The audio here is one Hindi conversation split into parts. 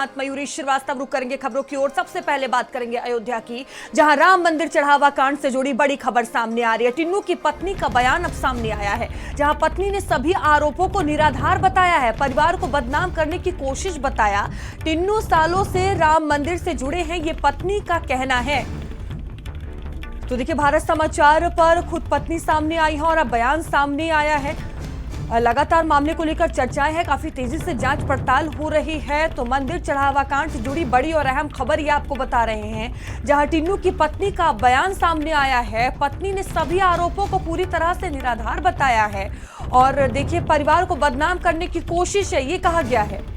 मयूरी श्रीवास्तव रुक करेंगे खबरों की ओर। सबसे पहले बात करेंगे अयोध्या की, जहां राम मंदिर चढ़ावा कांड से जुड़ी बड़ी खबर सामने आ रही है। टिन्नू की पत्नी का बयान अब सामने आया है, जहां पत्नी ने सभी आरोपों को निराधार बताया है, परिवार को बदनाम करने की कोशिश बताया। टिन्नू सालों से राम मंदिर से जुड़े हैं, ये पत्नी का कहना है। तो देखिए, भारत समाचार पर खुद पत्नी सामने आई है और अब बयान सामने आया है। लगातार मामले को लेकर चर्चाएं हैं, काफी तेजी से जांच पड़ताल हो रही है। तो मंदिर चढ़ावा कांड से जुड़ी बड़ी और अहम खबर ये आपको बता रहे हैं, जहां टिन्नू की पत्नी का बयान सामने आया है। पत्नी ने सभी आरोपों को पूरी तरह से निराधार बताया है और देखिए, परिवार को बदनाम करने की कोशिश है, ये कहा गया है।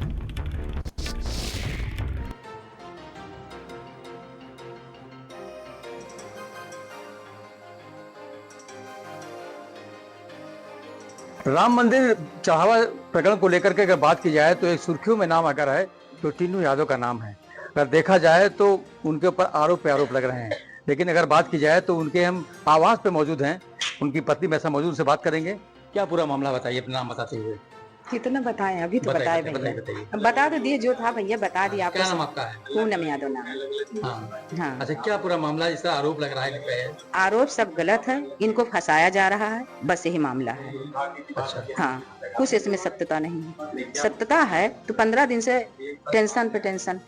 राम मंदिर चढ़ावा प्रकरण को लेकर के अगर बात की जाए तो एक सुर्खियों में नाम आकर है तो टिन्नू यादव का नाम है। अगर देखा जाए तो उनके ऊपर आरोप पे आरोप लग रहे हैं, लेकिन अगर बात की जाए तो उनके हम आवास पे मौजूद हैं, उनकी पत्नी में ऐसा मौजूद से बात करेंगे। क्या पूरा मामला बताइए अपना नाम बताते हुए। कितना बताएं, अभी तो बताए भैया, बता तो दिए जो था भैया, बता दिया आपको। क्या नाम आपका है? पूनम यादव नाम। हाँ। हाँ। अच्छा, क्या पूरा मामला जिसका आरोप लग रहा है? आरोप सब गलत है, इनको फंसाया जा रहा है, बस यही मामला है। अच्छा। हाँ, कुछ इसमें सत्यता नहीं है। सत्यता है तो 15 दिन से टेंशन पे टेंशन,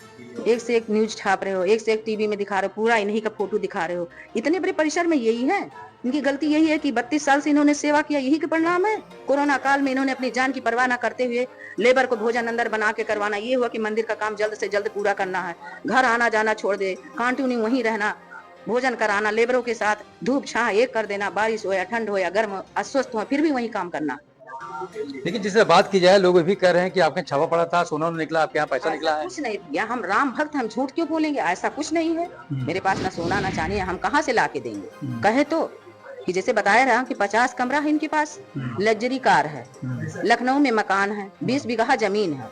एक से एक न्यूज छाप रहे हो, एक से एक टीवी में दिखा रहे हो, पूरा इन्हीं का फोटो दिखा रहे हो। इतने बड़े परिसर में यही है, इनकी गलती यही है कि 32 साल से इन्होंने सेवा किया, यही के परिणाम है। कोरोना काल में इन्होंने अपनी जान की परवाह न करते हुए लेबर को भोजन अंदर बना के करवाना, ये हुआ कि मंदिर का काम जल्द से जल्द पूरा करना है। घर आना जाना छोड़ दे, कंटिन्यू वहीं रहना, भोजन कराना, लेबरों के साथ धूप छां एक कर देना, बारिश हो या ठंड हो या गर्म, अस्वस्थ हो फिर भी वहीं काम करना। लेकिन जिससे बात की जाए, लोग भी कह रहे हैं कि आपने छापा पड़ा था, सोना निकला, आपके यहाँ पैसा निकला है। कुछ नहीं भैया, हम राम भक्त, हम झूठ क्यों बोलेंगे? ऐसा कुछ नहीं है। मेरे पास ना सोना ना चांदी है, हम कहाँ से ला के देंगे? कहे तो कि जैसे बताया रहा कि 50 कमरा है इनके पास, लग्जरी कार है, लखनऊ में मकान है, 20 बीघा जमीन है,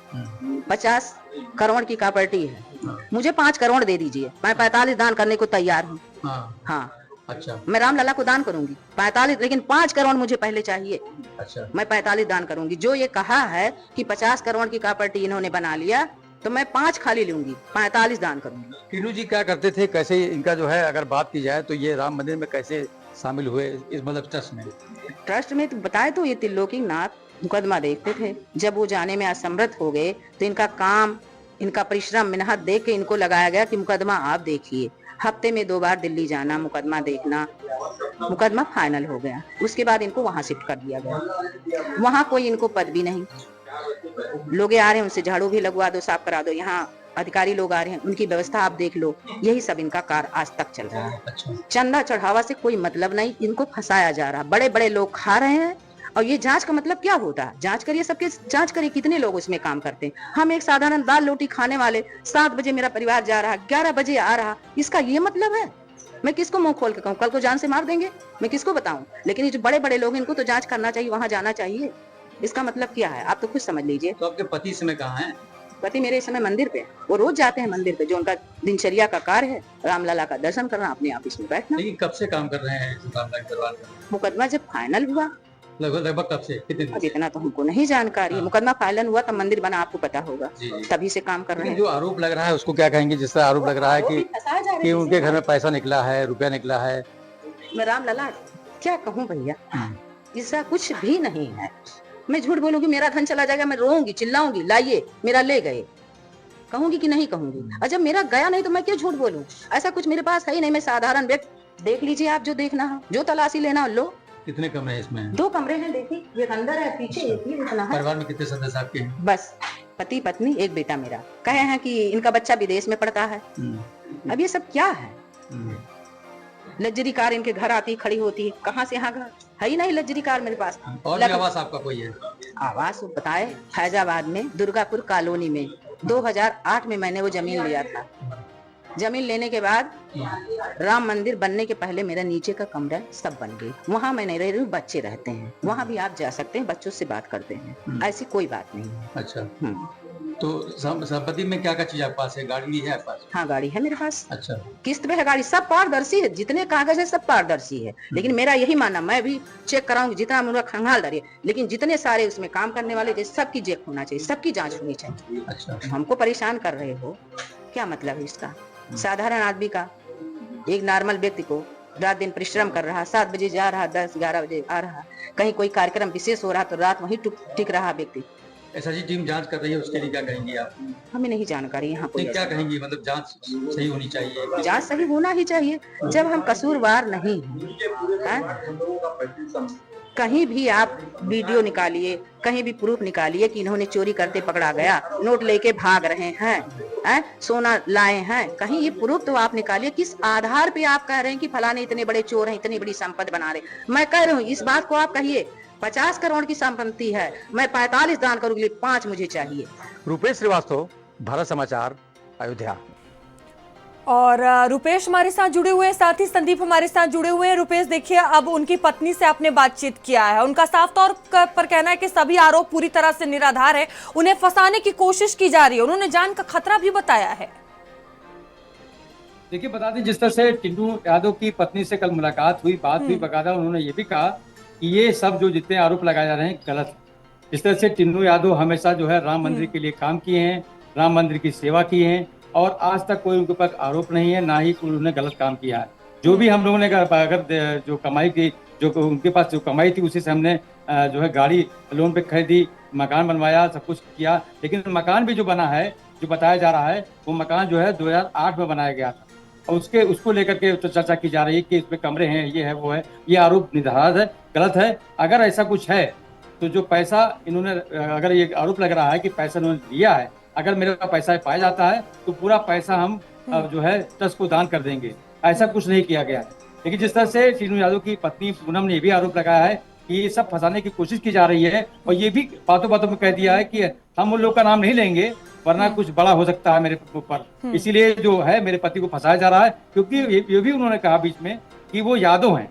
50 करोड़ की प्रॉपर्टी है। मुझे 5 करोड़ दे दीजिए, मैं 45 दान करने को तैयार हूँ। हाँ। अच्छा। मैं रामलला को दान करूंगी 45, लेकिन 5 करोड़ मुझे पहले चाहिए। अच्छा। मैं 45 दान करूंगी। जो ये कहा है कि 50 करोड़ की प्रॉपर्टी इन्होंने बना लिया, तो मैं 5 खाली लूंगी, 45 दान करूंगी। टिन्नू जी क्या करते थे, कैसे इनका जो है अगर बात की जाए तो ये राम मंदिर में कैसे शामिल हुए इस मतलब ट्रस्ट में? ट्रस्ट में तो बताए तो ये त्रिलोकीनाथ मुकदमा देखते थे। जब वो जाने में असमर्थ हो गए तो इनका काम, इनका परिश्रम मेहनत देख के इनको लगाया गया कि मुकदमा आप देखिए। हफ्ते में 2 बार दिल्ली जाना, मुकदमा देखना, मुकदमा फाइनल हो गया। उसके बाद इनको वहां शिफ्ट कर दिया गया। वहां कोई इनको पद भी नहीं, लोग आ रहे हैं उनसे झाड़ू भी लगवा दो, साफ करा दो। यहाँ अधिकारी लोग आ रहे हैं, उनकी व्यवस्था आप देख लो। यही सब इनका कार्य आज तक चल रहा है। चंदा चढ़ावा से कोई मतलब नहीं, इनको फंसाया जा रहा है। बड़े बड़े लोग खा रहे हैं और ये जांच का मतलब क्या होता है? जांच करिए, सबके जांच करिए, कितने लोग उसमें काम करते हैं। हम एक साधारण दाल रोटी खाने वाले, 7 बजे मेरा परिवार जा रहा, 11 बजे आ रहा, इसका ये मतलब है? मैं किसको मुंह खोल के कहूँ? कल को जान से मार देंगे, मैं किसको बताऊं? लेकिन ये जो बड़े बड़े लोग, इनको तो जांच करना चाहिए, वहां जाना चाहिए। इसका मतलब क्या है, आप तो खुद समझ लीजिए। तो आपके पति समय कहाँ है? पति मेरे इस समय मंदिर पे, वो रोज जाते हैं मंदिर पे, जो उनका दिनचर्या का कार्य है, रामलला का दर्शन करना, अपने ऑफिस में बैठना। लेकिन कब से काम कर रहे हैं रामलला के दरबार में? मुकदमा जब फाइनल हुआ, लगभग कब से, कितने दिन अब से? इतना तो हमको नहीं जानकारी है। मुकदमा फाइनल हुआ तब मंदिर बना, आपको पता होगा, तभी से काम कर रहे हैं। जो आरोप लग रहा है उसको क्या कहेंगे, जिससे आरोप लग रहा है कि उनके घर में पैसा निकला है, रुपया निकला है? मैं रामलला क्या कहूँ भैया, ऐसा कुछ भी नहीं है। मैं झूठ बोलूंगी मेरा धन चला जाएगा, मैं रोऊंगी, चिल्लाऊंगी, लाइए मेरा ले गए, कहूंगी कि नहीं कहूंगी? और जब मेरा गया नहीं तो मैं क्यों झूठ बोलूं? ऐसा कुछ मेरे पास है ही नहीं। मैं साधारण व्यक्ति, देख लीजिए आप, जो देखना हो, जो तलाशी लेना हो लो। कितने कमरे हैं इसमें? 2 कमरे हैं, देखिए, एक अंदर है, पीछे एक ही इतना है। परिवार में कितने सदस्य आपके हैं? बस पति पत्नी, एक बेटा मेरा। कहे हैं कि इनका बच्चा विदेश में पढ़ता है। अब ये सब क्या है? लग्जरी कार इनके घर आती खड़ी होती, कहाँ से यहाँ घर है ही नहीं लग्जरी कार मेरे पास। और भी आवास आपका कोई है? आवास वो बताए फैजाबाद में, दुर्गापुर कॉलोनी में। 2008 में मैंने वो जमीन लिया था। जमीन लेने के बाद राम मंदिर बनने के पहले मेरा नीचे का कमरा सब बन गई। वहाँ मैं नहीं रह रही हूँ, बच्चे रहते हैं। वहाँ भी आप जा सकते हैं, बच्चों से बात करते हैं, ऐसी कोई बात नहीं है। अच्छा। तो संपत्ति में क्या क्या चीज आपके पास है? गाड़ी है आपके पास? हाँ गाड़ी है मेरे पास, अच्छा। किस्त पे है गाड़ी, सब पारदर्शी है, जितने कागज है सब पारदर्शी है। लेकिन मेरा यही मानना, मैं भी चेक कराऊंगी जितना मेरा खंगालदार है, लेकिन जितने सारे उसमें काम करने वाले थे सबकी चेक होना चाहिए, सबकी जांच होनी चाहिए। अच्छा। हमको परेशान कर रहे हो, क्या मतलब है इसका? साधारण आदमी का, एक नॉर्मल व्यक्ति को रात दिन परिश्रम कर रहा, 7 बजे जा रहा, 10-11 बजे आ रहा, कहीं कोई कार्यक्रम विशेष हो रहा तो रात वहीं टिक रहा व्यक्ति। एसआईटी टीम जांच कर रही है, उसके लिए क्या कहेंगी आप? हमें नहीं जानकारी यहाँ कोई। क्या कहेंगी, मतलब जांच सही होनी चाहिए? जांच सही होना ही चाहिए, जब हम कसूरवार नहीं हैं। कहीं भी आप वीडियो निकालिए, कहीं भी प्रूफ निकालिए कि इन्होंने चोरी करते पकड़ा गया, नोट लेके भाग रहे हैं, सोना लाए हैं, कहीं ये प्रूफ तो आप निकालिए। किस आधार पे आप कह रहे हैं कि फलाने इतने बड़े चोर हैं, इतनी बड़ी संपत्ति बना रहे? मैं कह रही हूँ इस बात को आप कहिए, 50 करोड़ की संपत्ति है, मैं 45 दान करूंगी, 5 मुझे चाहिए। रुपेश श्रीवास्तव, भारत समाचार, अयोध्या। और रुपेश हमारे साथ जुड़े हुए हैं, साथ ही संदीप हमारे साथ जुड़े हुए हैं। रुपेश देखिए, अब उनकी पत्नी से आपने बातचीत किया है, उनका साफ तौर पर कहना है कि सभी आरोप पूरी तरह से निराधार है, उन्हें फंसाने की कोशिश की जा रही है, उन्होंने जान का खतरा भी बताया है। देखिए, बता दें जिस तरह से टिन्नू यादव की पत्नी से कल मुलाकात हुई, बात हुई, बकायदा उन्होंने ये भी कहा कि ये सब जो जितने आरोप लगाए जा रहे हैं गलत है। इस तरह से टिन्नू यादव हमेशा जो है राम मंदिर के लिए काम किए हैं, राम मंदिर की सेवा की है और आज तक कोई उनके ऊपर आरोप नहीं है, ना ही उन्होंने गलत काम किया है। जो भी हम लोगों ने अगर जो कमाई की, जो उनके पास जो कमाई थी उसी से हमने जो है गाड़ी लोन पे खरीदी, मकान बनवाया, सब कुछ किया। लेकिन मकान भी जो बना है, जो बताया जा रहा है, वो मकान जो है 2008 में बनाया गया था और उसको लेकर के तो चर्चा की जा रही है कि इसमें कमरे हैं, ये है, वो है। ये आरोप निराधार है, गलत है। अगर ऐसा कुछ है तो जो पैसा इन्होंने, अगर ये आरोप लग रहा है कि पैसा इन्होंने लिया है, अगर मेरे पास पैसा पाया जाता है तो पूरा पैसा हम जो है ट्रस्ट को दान कर देंगे। ऐसा कुछ नहीं किया गया है। लेकिन जिस तरह से टिन्नू यादव की पत्नी पूनम ने भी आरोप लगाया है कि ये सब फंसाने की कोशिश की जा रही है और ये भी बातों बातों में कह दिया है कि हम उन लोग का नाम नहीं लेंगे वरना कुछ बड़ा हो सकता है मेरे ऊपर, इसीलिए जो है मेरे पति को फंसाया जा रहा है। क्योंकि ये भी उन्होंने कहा बीच में कि वो यादव हैं।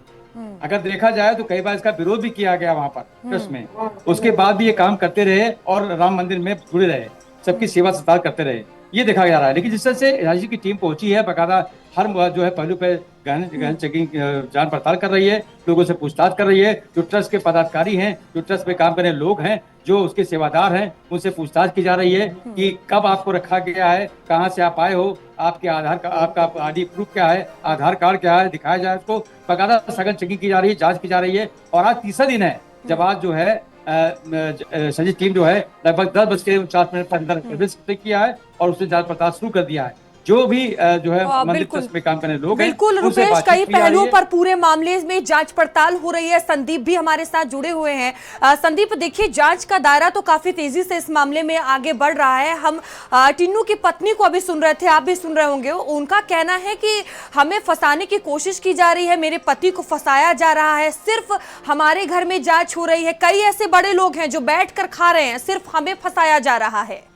अगर देखा जाए तो कई बार इसका विरोध भी किया गया वहां पर ट्रस्ट में, उसके बाद भी ये काम करते रहे और राम मंदिर में जुड़े रहे, सबकी सेवा सत्कार करते रहे, ये देखा जा रहा है। लेकिन जिस तरह से एसआईटी की टीम पहुंची है, बकायदा हर जो है पहलू पे गहन चेकिंग, जांच पड़ताल कर रही है, लोगों से पूछताछ कर रही है, जो ट्रस्ट के पदाधिकारी हैं, जो ट्रस्ट में काम करने लोग हैं, जो उसके सेवादार हैं, उनसे पूछताछ की जा रही है कि कब आपको रखा गया है, कहाँ से आप आए हो, आपके आपका आईडी प्रूफ क्या है, आधार कार्ड क्या है, दिखाया जाए उसको। बकायदा सघन चेकिंग की जा रही है, जांच की जा रही है। और आज तीसरा दिन है जब आज जो है सजी टीम जो है लगभग 10:49 पर अंदर प्रवेश किया है और उसने जांच पड़ताल शुरू कर दिया है। जो भी जो है मंदिर ट्रस्ट में काम करने लोग हैं, बिल्कुल रुपेश, कई पहलुओं पर पूरे मामले में जांच पड़ताल हो रही है। संदीप भी हमारे साथ जुड़े हुए हैं। संदीप देखिए, जांच का दायरा तो काफी तेजी से इस मामले में आगे बढ़ रहा है। हम टिन्नू की पत्नी को अभी सुन रहे थे, आप भी सुन रहे होंगे, उनका कहना है कि हमें फंसाने की कोशिश की जा रही है, मेरे पति को फंसाया जा रहा है, सिर्फ हमारे घर में जांच हो रही है, कई ऐसे बड़े लोग हैं जो बैठ कर खा रहे हैं, सिर्फ हमें फंसाया जा रहा है।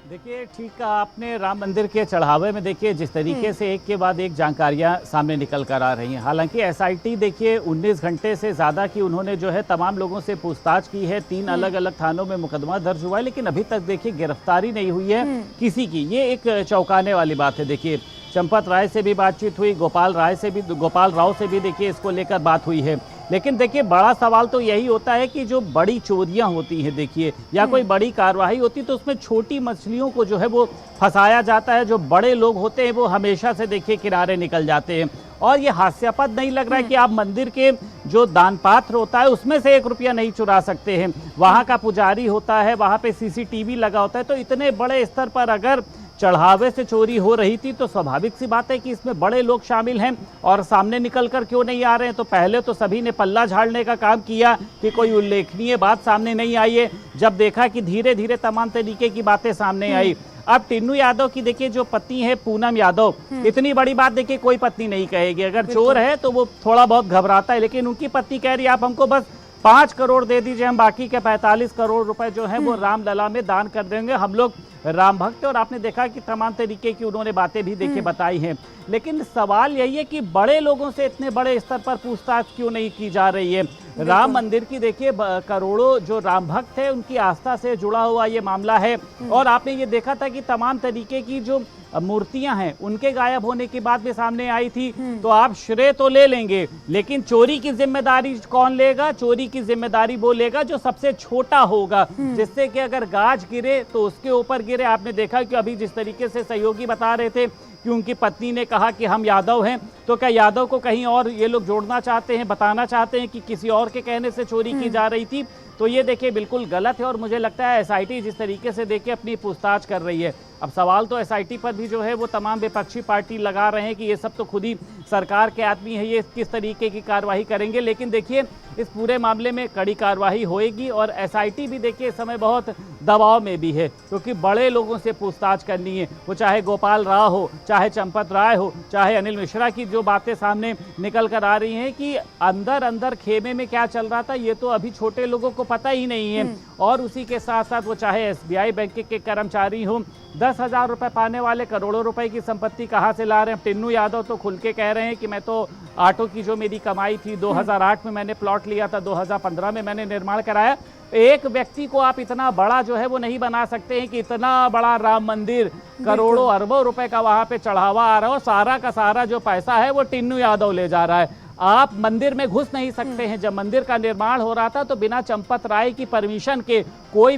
देखिए, ठीक कहा आपने। राम मंदिर के चढ़ावे में देखिए जिस तरीके से एक के बाद एक जानकारियां सामने निकल कर आ रही हैं। हालांकि एसआईटी देखिए 19 घंटे से ज़्यादा की उन्होंने जो है तमाम लोगों से पूछताछ की है, 3 अलग अलग थानों में मुकदमा दर्ज हुआ है, लेकिन अभी तक देखिए गिरफ्तारी नहीं हुई है किसी की। ये एक चौंकाने वाली बात है। देखिए, चंपत राय से भी बातचीत हुई, गोपाल राव से भी देखिए इसको लेकर बात हुई है। लेकिन देखिए, बड़ा सवाल तो यही होता है कि जो बड़ी चोरियां होती हैं देखिए, या कोई बड़ी कार्रवाई होती है तो उसमें छोटी मछलियों को जो है वो फंसाया जाता है। जो बड़े लोग होते हैं वो हमेशा से देखिए किनारे निकल जाते हैं। और ये हास्यास्पद नहीं लग रहा है कि आप मंदिर के जो दान पात्र होता है उसमें से 1 रुपया नहीं चुरा सकते हैं। वहाँ का पुजारी होता है, वहाँ पे CCTV लगा होता है। तो इतने बड़े स्तर पर अगर चढ़ावे से चोरी हो रही थी तो स्वाभाविक सी बात है कि इसमें बड़े लोग शामिल हैं और सामने निकल कर क्यों नहीं आ रहे हैं। तो पहले तो सभी ने पल्ला झाड़ने का काम किया कि कोई उल्लेखनीय बात सामने नहीं आई है। जब देखा कि धीरे धीरे तमाम तरीके की बातें सामने आई, अब टिन्नू यादव की देखिए जो पत्नी है पूनम यादव, इतनी बड़ी बात देखिए कोई पत्नी नहीं कहेगी। अगर चोर है तो वो थोड़ा बहुत घबराता है, लेकिन उनकी पत्नी कह रही है आप हमको बस 5 करोड़ दे दीजिए, हम बाकी के 45 करोड़ रुपए जो है वो रामलला में दान कर देंगे, हम लोग राम भक्त। और आपने देखा कि तमाम तरीके की उन्होंने बातें भी देखिए बताई हैं। लेकिन सवाल यही है कि बड़े लोगों से इतने बड़े स्तर पर पूछताछ क्यों नहीं की जा रही है। राम मंदिर की देखिए करोड़ों जो राम भक्त है उनकी आस्था से जुड़ा हुआ ये मामला है। और आपने ये देखा था कि तमाम तरीके की जो मूर्तियां हैं उनके गायब होने की बात भी सामने आई थी। तो आप श्रेय तो ले लेंगे, लेकिन चोरी की जिम्मेदारी कौन लेगा? चोरी की जिम्मेदारी वो लेगा जो सबसे छोटा होगा, जिससे कि अगर गाज गिरे तो उसके ऊपर गिरे। आपने देखा कि अभी जिस तरीके से सहयोगी बता रहे थे कि उनकी पत्नी ने कहा कि हम यादव हैं, तो क्या यादव को कहीं और ये लोग जोड़ना चाहते हैं, बताना चाहते हैं कि किसी और के कहने से चोरी की जा रही थी? तो ये देखिए बिल्कुल गलत है। और मुझे लगता है एसआईटी जिस तरीके से देखिए अपनी पूछताछ कर रही है, अब सवाल तो एसआईटी पर भी जो है वो तमाम विपक्षी पार्टी लगा रहे हैं कि ये सब तो खुद ही सरकार के आदमी है, ये किस तरीके की कार्रवाई करेंगे। लेकिन देखिए इस पूरे मामले में कड़ी कार्रवाई होएगी और एसआईटी भी देखिए इस समय बहुत दबाव में भी है, क्योंकि बड़े लोगों से पूछताछ करनी है। वो चाहे गोपाल राव हो, चाहे चंपत राय हो, चाहे अनिल मिश्रा की जो बातें सामने निकल कर आ रही हैं कि अंदर अंदर खेमे में क्या चल रहा था ये तो अभी छोटे लोगों को पता ही नहीं है। और उसी के साथ साथ वो चाहे एसबीआई बैंक के कर्मचारी हो, 10,000 रुपए पाने वाले करोड़ों रुपए की संपत्ति कहाँ से ला रहे हैं? टिन्नू यादव तो खुल के कह रहे हैं कि मैं तो ऑटो की जो मेरी कमाई थी 2008 में मैंने प्लॉट लिया था, 2015 में मैंने निर्माण कराया। एक व्यक्ति को आप इतना बड़ा जो है वो नहीं बना सकते हैं कि इतना बड़ा राम मंदिर करोड़ों अरबों रुपए का वहां पे चढ़ावा आ रहा है और सारा का सारा जो पैसा है वो टिन्नू यादव ले जा रहा है। आप मंदिर में घुस नहीं सकते हैं। जब मंदिर का निर्माण हो रहा था तो बिना चंपत राय की परमिशन के कोई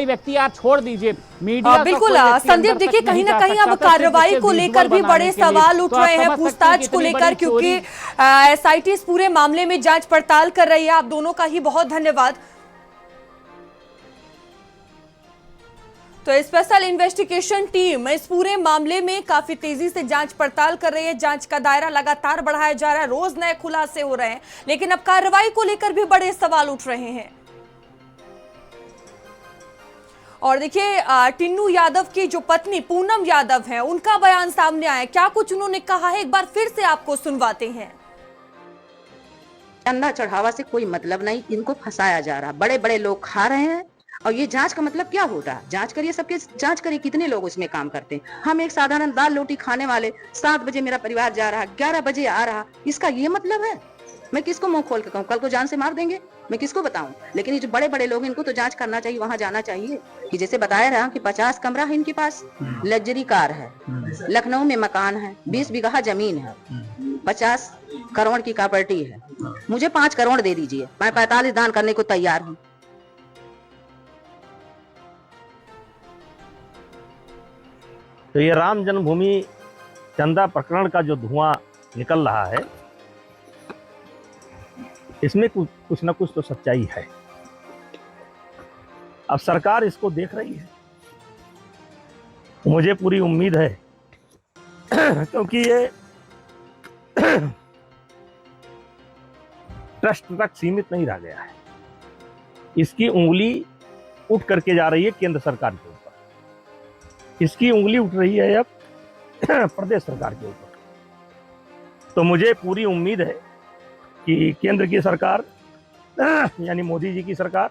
व्यक्ति आप छोड़ दीजिए, मीडिया बिल्कुल संदीप, देखिए कहीं ना कहीं अब कार्रवाई को लेकर भी बड़े सवाल उठ रहे हैं, पूछताछ को लेकर, क्योंकि एसआईटी इस पूरे मामले में जांच पड़ताल कर रही है। आप दोनों का ही बहुत धन्यवाद। तो स्पेशल इन्वेस्टिगेशन टीम इस पूरे मामले में काफी तेजी से जांच पड़ताल कर रही है। जांच का दायरा लगातार बढ़ाया जा रहा है, रोज नए खुलासे हो रहे हैं, लेकिन अब कार्रवाई को लेकर भी बड़े सवाल उठ रहे हैं। और देखिए टिन्नू यादव की जो पत्नी पूनम यादव है उनका बयान सामने आया, क्या कुछ उन्होंने कहा है, एक बार फिर से आपको सुनवाते हैं। चंदा चढ़ावा से कोई मतलब नहीं, इनको फंसाया जा रहा, बड़े बड़े लोग खा रहे हैं। और ये जांच का मतलब क्या हो रहा है? जांच करिए, सबके जांच करिए, कितने लोग उसमें काम करते हैं। हम एक साधारण दाल रोटी खाने वाले, 7 बजे मेरा परिवार जा रहा, 11 बजे आ रहा, इसका ये मतलब है? मैं किसको मुंह खोल के कहूँ? कल को जान से मार देंगे, मैं किसको बताऊं? लेकिन ये जो बड़े बड़े लोग, इनको तो जांच करना चाहिए, वहां जाना चाहिए। कि जैसे बताया रहा कि 50 कमरा है इनके पास, लग्जरी कार है, लखनऊ में मकान है, 20 बीघा जमीन है, 50 करोड़ की प्रॉपर्टी है। मुझे 5 करोड़ दे दीजिए, मैं 45 दान करने को तैयार हूँ। तो ये राम जन्मभूमि चंदा प्रकरण का जो धुआं निकल रहा है, इसमें कुछ न कुछ तो सच्चाई है। अब सरकार इसको देख रही है, मुझे पूरी उम्मीद है क्योंकि ये ट्रस्ट तक सीमित नहीं रह गया है, इसकी उंगली उठ करके जा रही है केंद्र सरकार के ऊपर, इसकी उंगली उठ रही है अब प्रदेश सरकार के ऊपर। तो मुझे पूरी उम्मीद है कि केंद्र की सरकार यानी मोदी जी की सरकार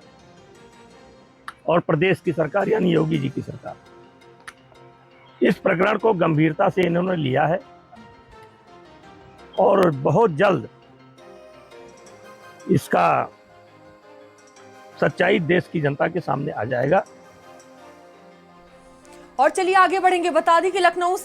और प्रदेश की सरकार यानी योगी जी की सरकार इस प्रकरण को गंभीरता से इन्होंने लिया है और बहुत जल्द इसका सच्चाई देश की जनता के सामने आ जाएगा। और चलिए आगे बढ़ेंगे, बता दें कि लखनऊ